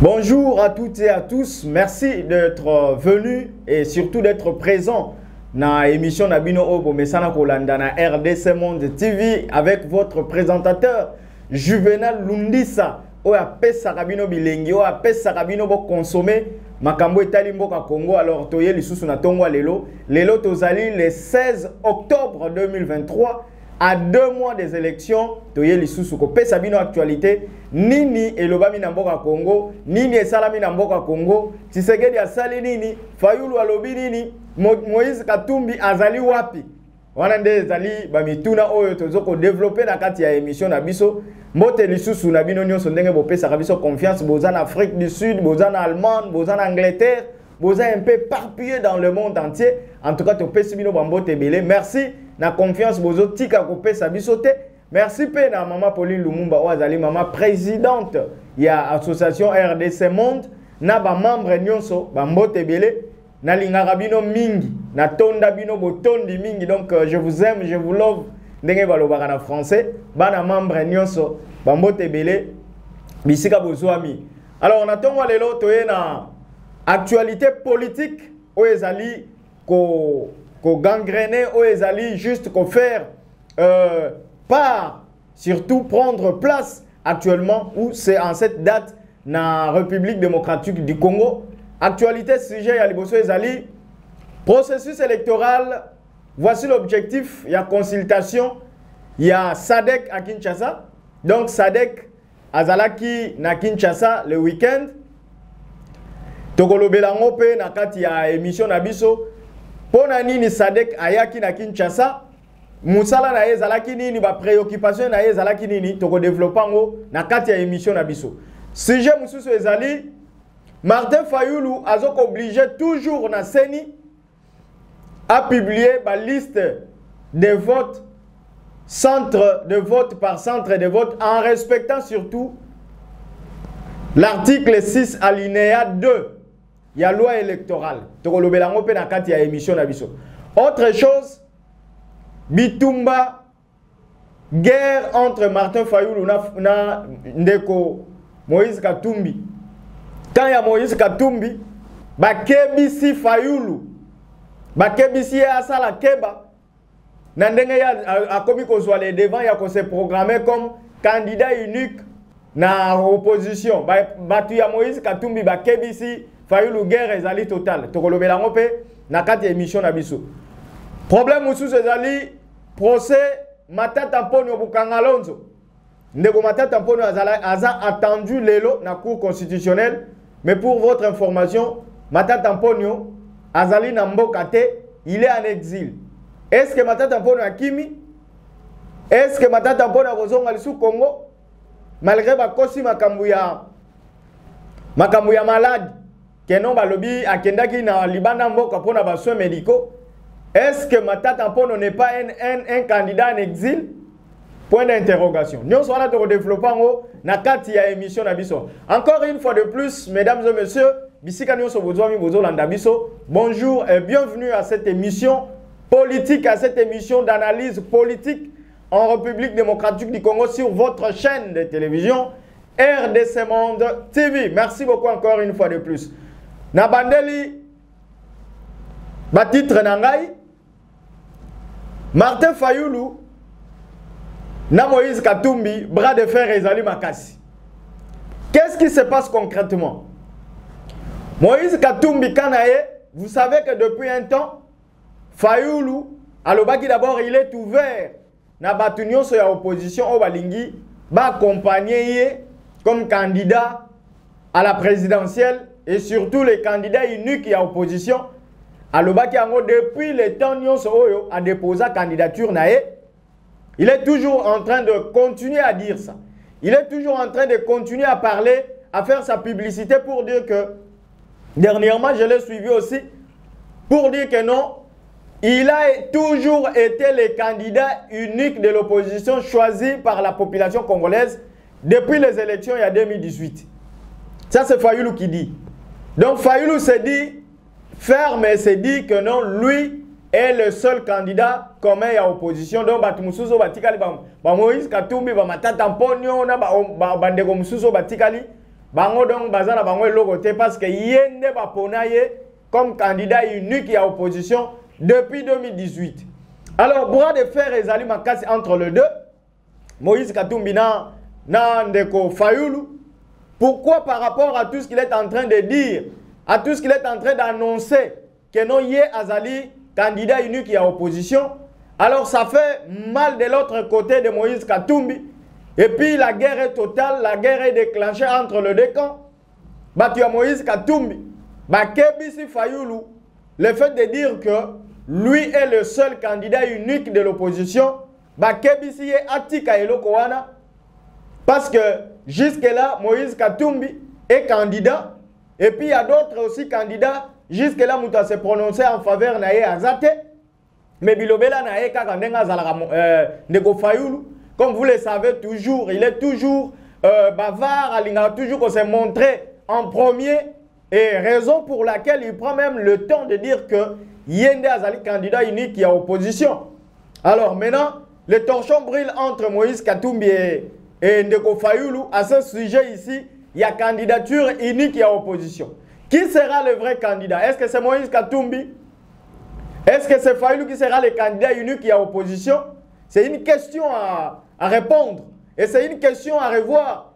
Bonjour à toutes et à tous, merci d'être venus et surtout d'être présents dans l'émission Nabino Obo Mesana Kolanda na RDC Monde TV avec votre présentateur Juvenal Lundisa. Oya pesa kabino bilengi, oya pesa kabino bo consommer makambo etali mboka Congo. Alors toye lisusu na tongo lelo tozali le 16 octobre 2023 à 2 mois des élections. Toye lisusu ko pesa bino actualité nini elobami na mboka Congo, nini esalami na mboka Congo, Tshisekedi asali nini, Fayulu alobi nini, Moïse Katumbi azali wapi. Wana nde ezali bamituna oyo tozoko développer na kati ya émission na biso. Mbote lisusu na bino nyonso ndenge bopesa biso confiance, boza en Afrique du Sud, boza en Allemagne, boza en Angleterre, boza un peu éparpillé dans le monde entier. En tout cas topesi bino bambote belé. Merci na confiance bozo tika kopesa biso te. Merci pe na maman Pauline Lumumba Oazali, maman présidente ya association RDC Monde, na ba membre nyonso bambote belé. Na lingaka bino mingi, na tonda bino botondi mingi. Donc je vous aime, je vous love. Ndenge balobaka na français, bana membre nyonso bambote belé bisika bozwami. Alors on attend lelo toye na actualité politique o ezali ko gangrener, o ezali juste ko faire part, surtout prendre place actuellement où c'est en cette date na République démocratique du Congo. Actualité sujet ya liboso ezali processus électoral. Voici l'objectif, il y a consultation, il y a SADC à Kinshasa. Donc SADC azalaki na Kinshasa le week-end. Tokolobelango pe na kati ya émission na biso. Pona nini SADC ayaki na Kinshasa? Musala na ezalaki nini, ba préoccupation na ezalaki nini, toko développango na kati ya émission na biso. Sujet mususu ezali Martin Fayulu azoko obligé toujours na seni a publié la liste de votes, centre de vote par centre de vote, en respectant surtout l'article 6 alinéa 2. Il y a loi électorale. Autre chose, Bitumba, guerre entre Martin Fayulu na Ndeko Moïse Katumbi. Quand il y a Moïse Katumbi, Bakebisi Fayulu, Bakebisi asala keba, nandenge ya akomi kozwa les devants ya ko se programmer comme candidat unique na opposition. Batu ya Moïse Katumbi Bakebisi Fayulu guerre ezali total. Tokolobela ngope na kati émission na biso. Problème mususu ezali procès Matata Ponyo Bukangalonzo. Ndeko Matata Ponyo aza attendu lelo na cour constitutionnelle, mais pour votre information, Matata Ponyo azali na mboka te, il est en exil. Est-ce que Matata Ponyo akimi? Est-ce que Matata Ponyo akozonga lisu Congo? Malgré bakosi makambu ya malade, kenon balobi akendaki na libanda mboka pona ba soins médicaux. Est-ce que Matata Ponyo n'est pas un candidat en exil? Point d'interrogation. Nous sommes là de développer na kati ya émission na biso. Encore une fois de plus, mesdames et messieurs, bonjour et bienvenue à cette émission politique, à cette émission d'analyse politique en République démocratique du Congo sur votre chaîne de télévision RDC Monde TV. Merci beaucoup encore une fois de plus. Nabandeli, batitre nangai, Martin Fayulu, na Moïse Katumbi, bras de fer ezali makasi. Qu'est-ce qui se passe concrètement? Moïse Katumbi Kanaye, vous savez que depuis un temps, Fayulu, alobaki d'abord il est ouvert na batunyo so ya opposition au balingi, ba accompagner comme candidat à la présidentielle et surtout les candidats uniques à opposition. Alobaki ango depuis le temps nyonso oyo a déposé candidature nae. Il est toujours en train de continuer à dire ça. Il est toujours en train de continuer à parler, à faire sa publicité pour dire que, dernièrement, je l'ai suivi aussi, pour dire que non, il a toujours été le candidat unique de l'opposition choisi par la population congolaise depuis les élections il y a 2018. Ça, c'est Fayulu qui dit. Donc, Fayulu s'est dit, ferme et s'est dit que non, lui, est le seul candidat commun à opposition. Donc, Batumusuzo Batikali, Moïse Katumbi, Matata Ponyo, Bandego Musuzo Batikali, bango donc bazana bango logoté parce que yende baponaye comme candidat unique à opposition depuis 2018. Alors, bras de fer et Zali Makasi entre les deux, Moïse Katumbi na Ndeko Fayulu. Pourquoi par rapport à tout ce qu'il est en train de dire, à tout ce qu'il est en train d'annoncer, que non y est Azali candidat unique à opposition, alors ça fait mal de l'autre côté de Moïse Katumbi. Et puis la guerre est totale, la guerre est déclenchée entre les deux camps. Bah tu as Moïse Katumbi, bah Kebisi Fayulu, le fait de dire que lui est le seul candidat unique de l'opposition, bah Kebisi est Atika Elokoana, parce que jusque-là, Moïse Katumbi est candidat, et puis il y a d'autres aussi candidats, jusque-là, Mouta s'est prononcé en faveur Naye Azate, mais Bilobela Naye Kakandenga Zalara Ndeko Fayulu, comme vous le savez toujours, il est toujours bavard, il a toujours se montré en premier, et raison pour laquelle il prend même le temps de dire que Yende Azali candidat unique qui a opposition. Alors maintenant, le torchon brûle entre Moïse Katumbi et Ndeko Fayulu. À ce sujet ici, il y a candidature unique qui a opposition. Qui sera le vrai candidat? Est-ce que c'est Moïse Katumbi? Est-ce que c'est Fayulu qui sera le candidat unique qui a opposition? C'est une question à répondre. Et c'est une question à revoir.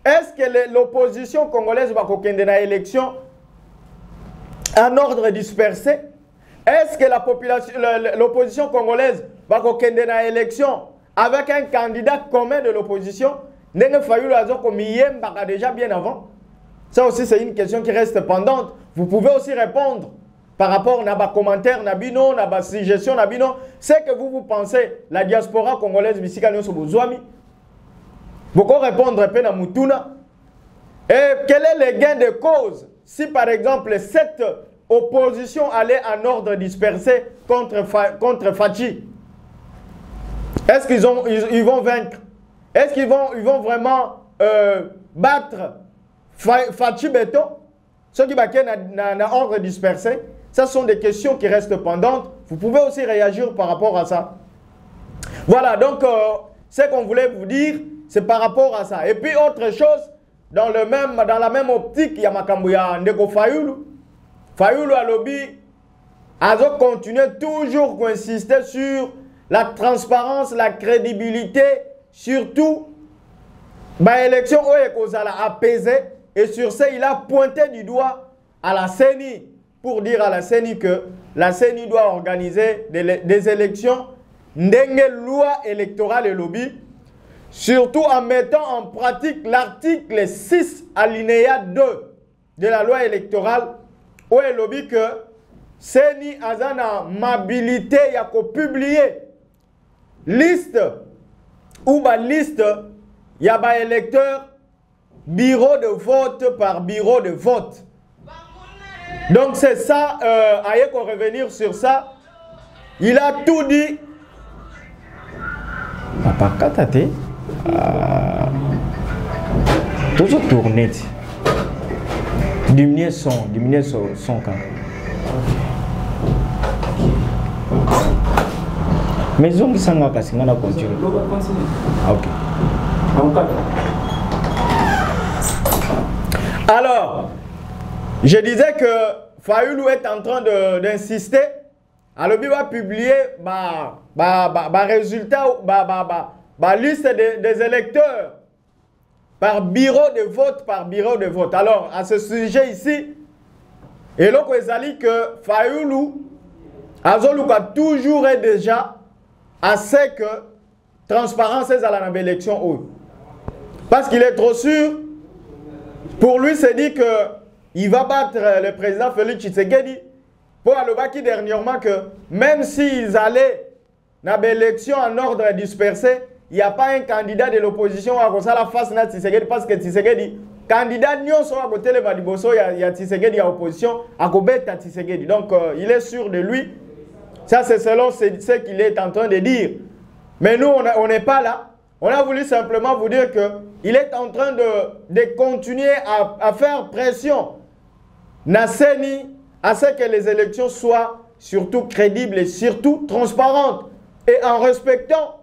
Est-ce que l'opposition congolaise va kokende na élection en ordre dispersé? Est-ce que l'opposition congolaise va kokende na élection avec un candidat commun de l'opposition? Ndenge Fayulu azo komiyem baka déjà bien avant. Ça aussi c'est une question qui reste pendante. Vous pouvez aussi répondre par rapport à nos commentaires, nabino, nos suggestions, nabino. C'est que vous pensez la diaspora congolaise bisika nyoso bozwami. Beaucoup répondre pe na mutuna. Et quel est le gain de cause si par exemple cette opposition allait en ordre dispersé contre Fachi? Est-ce qu'ils vont vaincre? Est-ce qu'ils vont vraiment battre Fachi Beto? Ceux qui battent en ordre dispersé? Ce sont des questions qui restent pendantes. Vous pouvez aussi réagir par rapport à ça. Voilà, donc ce qu'on voulait vous dire, c'est par rapport à ça. Et puis autre chose, dans la même optique, il y a Makambouya Ndeko Fayulu. Fayulu a lobby, a continué toujours à insister sur la transparence, la crédibilité, surtout, l'élection a apaisé. Et sur ça, il a pointé du doigt à la CENI pour dire à la CENI que la CENI doit organiser des élections n'engue loi électorale et lobby, surtout en mettant en pratique l'article 6 alinéa 2 de la loi électorale où il lobby que CENI a une mobilité à publier liste ou liste il y a des électeurs bureau de vote par bureau de vote. Donc c'est ça, aïe qu'on revenir sur ça. Il a tout dit. Papa Katate, toujours tourné. Diminuer son quand. Mais zong sanga kasi ngana continue. Ok. Alors, je disais que Fayulu est en train d'insister. Alors, il va publier résultat, liste des électeurs par bureau de vote, par bureau de vote. Alors, à ce sujet ici, et là, que Fayulu a toujours et déjà assez que transparence est à la élection. Parce qu'il est trop sûr. Pour lui, c'est dit qu'il va battre le président Félix Tshisekedi. Pour Alobaki dernièrement que même s'ils allaient dans l'élection en ordre dispersé, il n'y a pas un candidat de l'opposition à la face de Tshisekedi parce que Tshisekedi, candidat n'y sont à côté de Maliboso, il y a Tshisekedi à opposition, à Kobet à Tshisekedi. Donc il est sûr de lui. Ça c'est selon ce qu'il est en train de dire. Mais nous, on n'est pas là. On a voulu simplement vous dire qu'il est en train de continuer à faire pression na CENI à ce que les élections soient surtout crédibles et surtout transparentes. Et en respectant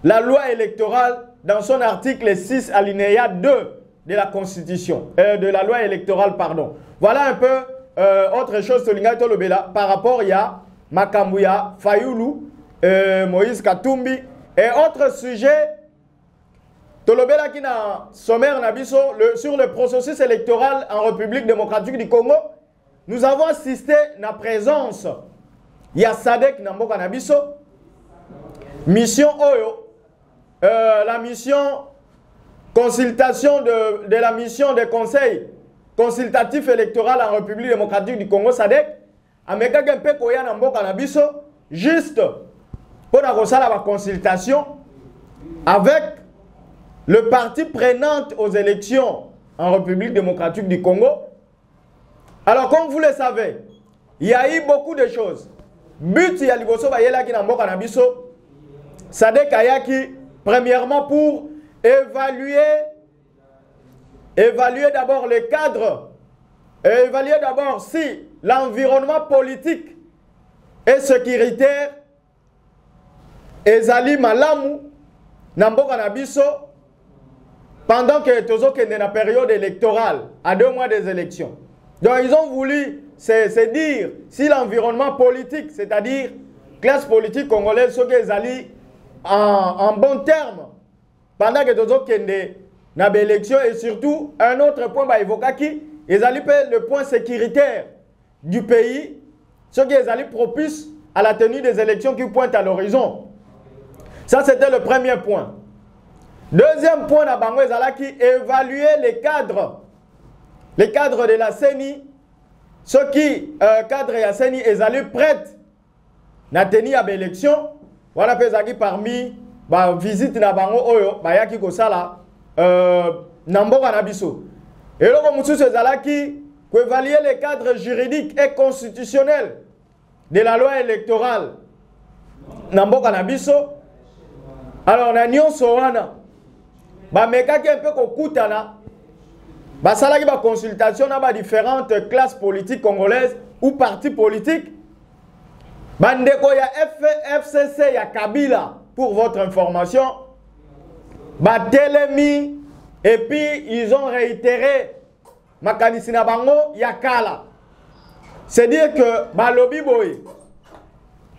la loi électorale dans son article 6 alinéa 2 de la Constitution, de la loi électorale, pardon. Voilà un peu autre chose par rapport à Makambouya, Fayoulou, Moïse Katumbi et autres sujets. Tolobela qui na sommaire Nabiso sur le processus électoral en République démocratique du Congo, nous avons assisté à la présence il y a Sadek Namboka Nabiso, mission Oyo, la mission consultation de la mission des conseils consultatifs électoraux en République démocratique du Congo, Sadek, Ameka Gempe Koya Namboka Nabiso, juste pour la consultation avec le parti prenant aux élections en République démocratique du Congo. Alors, comme vous le savez, il y a eu beaucoup de choses. But, il y a l'Iboso Bayela qui n'a pas Kanabiso. Sadek Ayaki, premièrement, pour évaluer d'abord le cadre, et évaluer d'abord si l'environnement politique et sécuritaire ezali malamu Namboka Nabiso pendant que Tozo est dans la période électorale, à 2 mois des élections. Donc ils ont voulu se dire si l'environnement politique, c'est-à-dire classe politique congolaise, ce qu'ils allaient en bon terme, pendant que Tozo est dans l'élection, et surtout un autre point, ils allaient faire le point sécuritaire du pays, ce qui est allé propice à la tenue des élections qui pointent à l'horizon. Ça, c'était le premier point. Deuxième point, Nabango Ezalaki, évaluer les cadres de la CENI, ceux qui, cadres de la CENI, ils allaient prêts à tenir à l'élection. Voilà, parmi visite Nabango Oyo, Bayaki Kosala, Namboka Nabiso. Et là, comme monsieur Ezalaki, évaluer les cadres juridiques et constitutionnels de la loi électorale Namboka Nabiso. Alors, on a Nyon Sowana. Meka qui un peu kokutana. Salaki ba consultation na ba différentes classes politiques congolaises ou partis politiques. Bandeko ya FCC ya Kabila pour votre information. Telemi et puis ils ont réitéré makanisi na bango ya kala. C'est dire que balobi boy.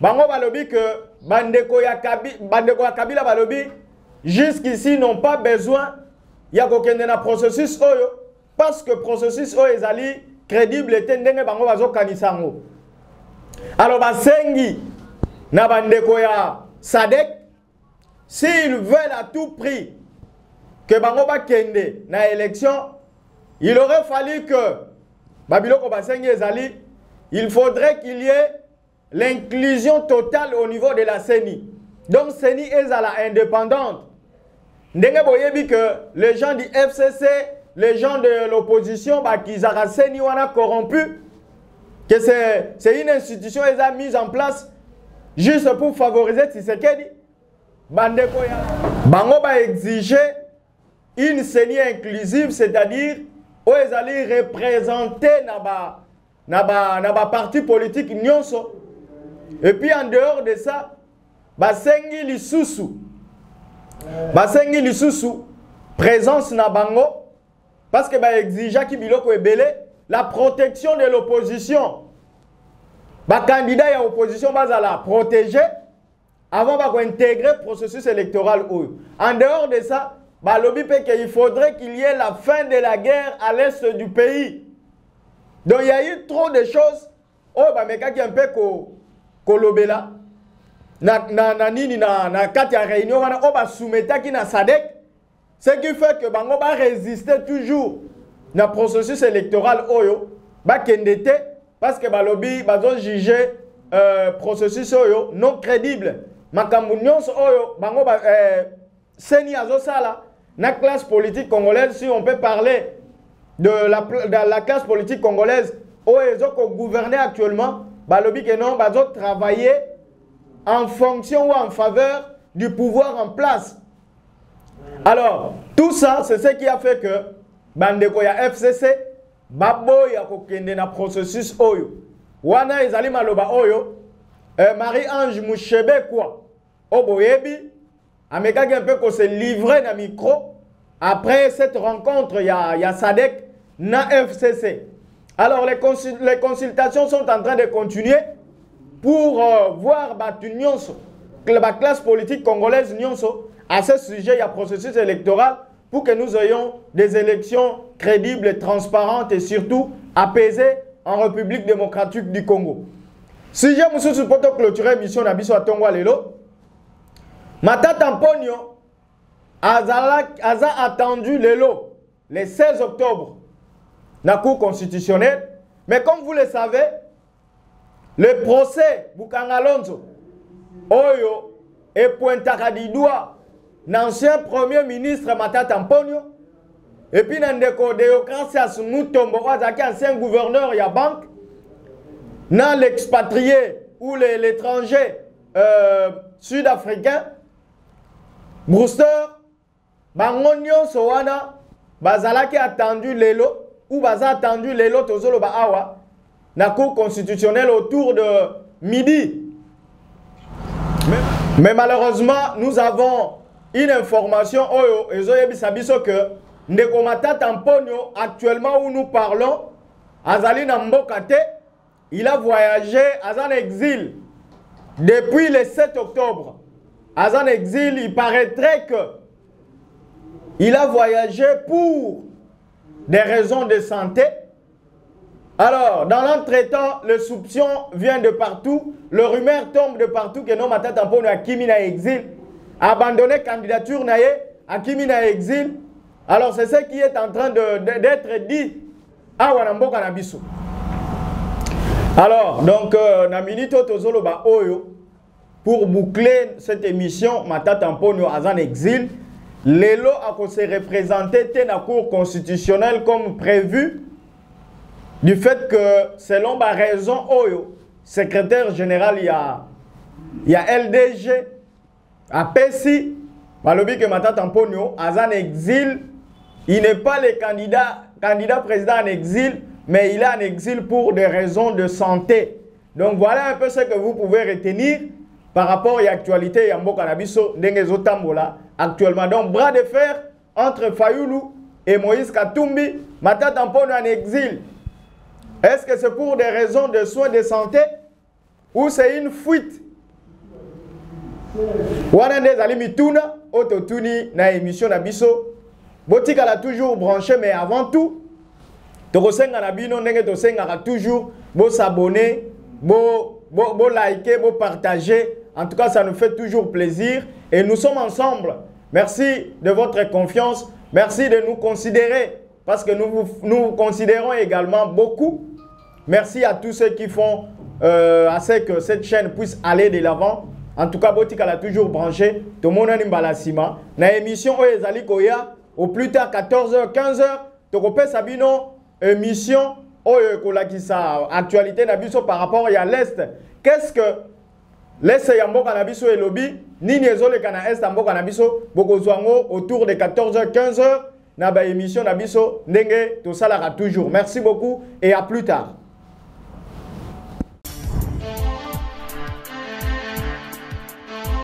Bango balobi que bandeko ya Kabila balobi jusqu'ici n'ont pas besoin il y a aucun processus oyo parce que processus oyo ezali crédible et ndenge bango bazo kanisango. Alors basengi na bandeko ya Sadek s'ils veulent à tout prix que bango ba kende na élection, il aurait fallu que babiloko basengi ezali, il faudrait qu'il y ait l'inclusion totale au niveau de la CENI. Donc CENI est à la indépendante. Ndenge boyebi que les gens du FCC, les gens de l'opposition, qu'ils ont CENI wana corrompu, que c'est une institution qui a mise en place juste pour favoriser Tshisekedi. Bandeko ya bango ba exiger une CENI inclusive, c'est-à-dire où ils allaient représenter na parti politique nyonso. Et puis en dehors de ça, basengi lisusu présence na bango parce que exige ki biloko ebele la protection de l'opposition. Candidat ya opposition bazala protéger avant de intégrer le processus électoral. En dehors de ça, il faudrait qu'il y ait la fin de la guerre à l'est du pays. Donc il y a eu trop de choses. Meka qui un peu kolobela na kati ya réunion wana soumeta ki na Sadek, ce qui fait que bango ba résister toujours na processus électoral oyo ba kendete parce que balobi bazo juger processus oyo non crédible. Makambu nyonso oyo bango ba seni azo sala na classe politique congolaise, si on peut parler de la classe politique congolaise oyo ko gouverner actuellement, balobi que non bazo travailler en fonction ou en faveur du pouvoir en place. Alors, tout ça, c'est ce qui a fait que bandeko ya FCC baboya kokende na processus oyo. Wana ezali maloba oyo Marie-Ange Mouchebe quoi. Oboyebi amekaki un peu ko se livrer na micro après cette rencontre, il y a SADC, na FCC. Alors les consultations sont en train de continuer pour voir la classe politique congolaise à ce sujet. Il y a processus électoral pour que nous ayons des élections crédibles, transparentes et surtout apaisées en République démocratique du Congo. Sujet mususu poto clôturer mission na biso atongwa lelo. Matata Mponyo a attendu lelo le 16 octobre na Cour constitutionnelle. Mais comme vous le savez, le procès Bukangalonzo Oyo est pointaka du doigt l'ancien premier ministre Matata Mponyo et puis Nandeko Deokrasias Mutombo Wazaki, ancien gouverneur ya banque, na l'expatrié ou l'étranger sud-africain Brewster Bangonyo Sowana Bazalaki attendu lelo ou Baza attendu lelo Tozolo Baawa na Cour constitutionnelle autour de midi. Mais malheureusement, nous avons une information que Ndeko Matata Mponyo, actuellement où nous parlons, Azali Nambokate, il a voyagé en exil depuis le 7 octobre. En exil, il paraîtrait que il a voyagé pour des raisons de santé. Alors, dans l'entretemps, le soupçon vient de partout, le rumeur tombe de partout que non Matata Mponyo a kimi na exil, a abandonné candidature naye, a kimi na exil. Alors, c'est ce qui est en train d'être dit à Wanamboka Nabiso. Alors, donc, Naminito Tozolo Ba Oyo, pour boucler cette émission, Matata Mponyo en exil, Lelo a se représenté dans la Cour constitutionnelle comme prévu, du fait que, selon ma raison, Oyo, secrétaire général, il y a LDG, à Pessi, Malobi que Matata Mponyo, en exil, il n'est pas le candidat président en exil, mais il est en exil pour des raisons de santé. Donc voilà un peu ce que vous pouvez retenir par rapport à l'actualité de Mboka Nabiso Ndengezo Tambola actuellement. Donc bras de fer entre Fayoulou et Moïse Katumbi, Matata Mponyo en exil. Est-ce que c'est pour des raisons de soins de santé ou c'est une fuite? Wana nde zali mituna ototuni na émission na biso botika la toujours branché, mais avant tout tokosenga na bino ndenge tosenga toujours bo s'abonner, bo liker, bo partager. En tout cas, ça nous fait toujours plaisir et nous sommes ensemble. Merci de votre confiance, merci de nous considérer parce que nous vous considérons également beaucoup. Merci à tous ceux qui font à ce que cette chaîne puisse aller de l'avant. En tout cas, Botika l'a toujours branché. Tout le monde a Nimbalasima. Na émission Oyezali Koya, au plus tard 14h, 15h, Tokope Sabino, émission Oyekolakisa, actualité Nabiso par rapport à l'Est. Qu'est-ce que l'Est Yamboka Nabiso et Lobby, ni Niezole Kana Est Yamboka Nabiso, Bokozwango, autour de 14h, 15h, Naba émission Nabiso, Ndenge, tout ça là toujours. Merci beaucoup et à plus tard.